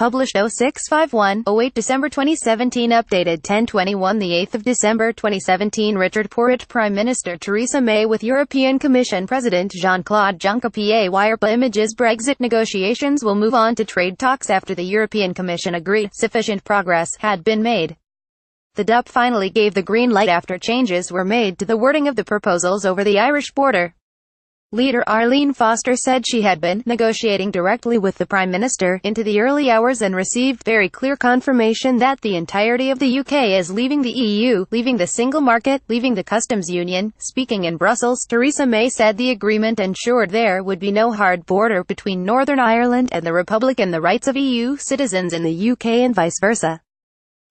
published 0651-08 December 2017, updated 10/21 the 8th of December 2017. Richard Porritt Prime Minister Theresa May with European Commission President Jean-Claude Juncker PA. WirePA images. Brexit negotiations will move on to trade talks after the European Commission agreed sufficient progress had been made. The DUP finally gave the green light after changes were made to the wording of the proposals over the Irish border. Leader Arlene Foster said she had been negotiating directly with the Prime Minister into the early hours and received very clear confirmation that the entirety of the UK is leaving the EU, leaving the single market, leaving the customs union. Speaking in Brussels, Theresa May said the agreement ensured there would be no hard border between Northern Ireland and the Republic and the rights of EU citizens in the UK and vice versa.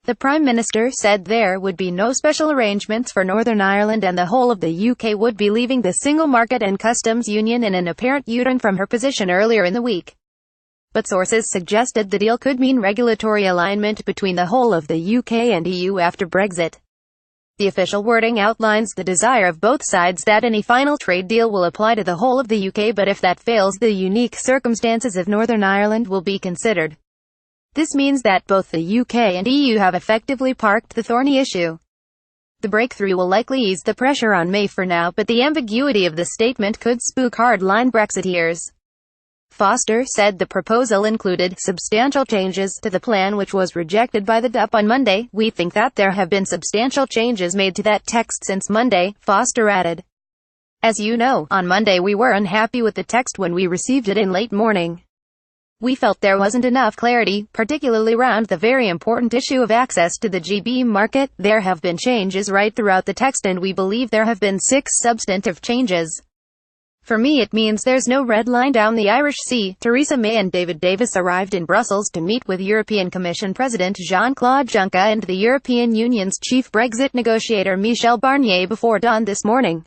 The Prime Minister said there would be no special arrangements for Northern Ireland and the whole of the UK would be leaving the single market and customs union, in an apparent U-turn from her position earlier in the week. But sources suggested the deal could mean regulatory alignment between the whole of the UK and EU after Brexit. The official wording outlines the desire of both sides that any final trade deal will apply to the whole of the UK, but if that fails, the unique circumstances of Northern Ireland will be considered. This means that both the UK and EU have effectively parked the thorny issue. The breakthrough will likely ease the pressure on May for now, but the ambiguity of the statement could spook hardline Brexiteers. Foster said the proposal included substantial changes to the plan which was rejected by the DUP on Monday. "We think that there have been substantial changes made to that text since Monday," Foster added. "As you know, on Monday we were unhappy with the text when we received it in late morning. We felt there wasn't enough clarity, particularly around the very important issue of access to the GB market. There have been changes right throughout the text and we believe there have been 6 substantive changes. For me it means there's no red line down the Irish Sea." Theresa May and David Davis arrived in Brussels to meet with European Commission President Jean-Claude Juncker and the European Union's chief Brexit negotiator Michel Barnier before dawn this morning.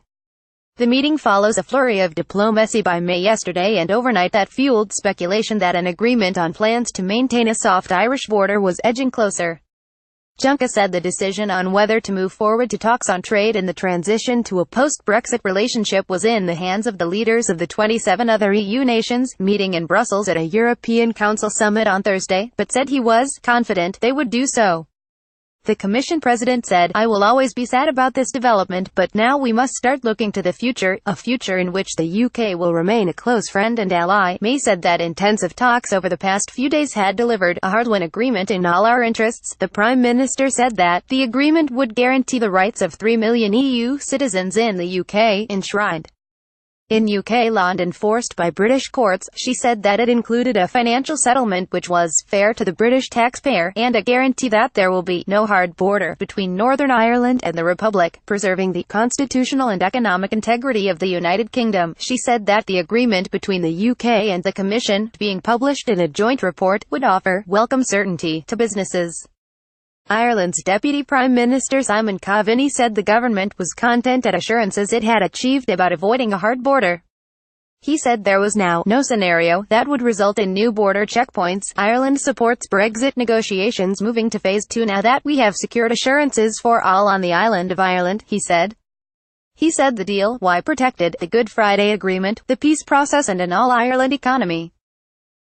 The meeting follows a flurry of diplomacy by May yesterday and overnight that fueled speculation that an agreement on plans to maintain a soft Irish border was edging closer. Juncker said the decision on whether to move forward to talks on trade and the transition to a post-Brexit relationship was in the hands of the leaders of the 27 other EU nations, meeting in Brussels at a European Council summit on Thursday, but said he was confident they would do so. The Commission President said, "I will always be sad about this development, but now we must start looking to the future, a future in which the UK will remain a close friend and ally." May said that intensive talks over the past few days had delivered a hard-won agreement in all our interests. The Prime Minister said that the agreement would guarantee the rights of 3 million EU citizens in the UK, enshrined in UK law and enforced by British courts. She said that it included a financial settlement which was fair to the British taxpayer, and a guarantee that there will be no hard border between Northern Ireland and the Republic, preserving the constitutional and economic integrity of the United Kingdom. She said that the agreement between the UK and the Commission, being published in a joint report, would offer welcome certainty to businesses. Ireland's Deputy Prime Minister Simon Coveney said the government was content at assurances it had achieved about avoiding a hard border. He said there was now no scenario that would result in new border checkpoints. "Ireland supports Brexit negotiations moving to phase 2 now that we have secured assurances for all on the island of Ireland," he said. He said the deal, while protected the Good Friday Agreement, the peace process and an all-Ireland economy.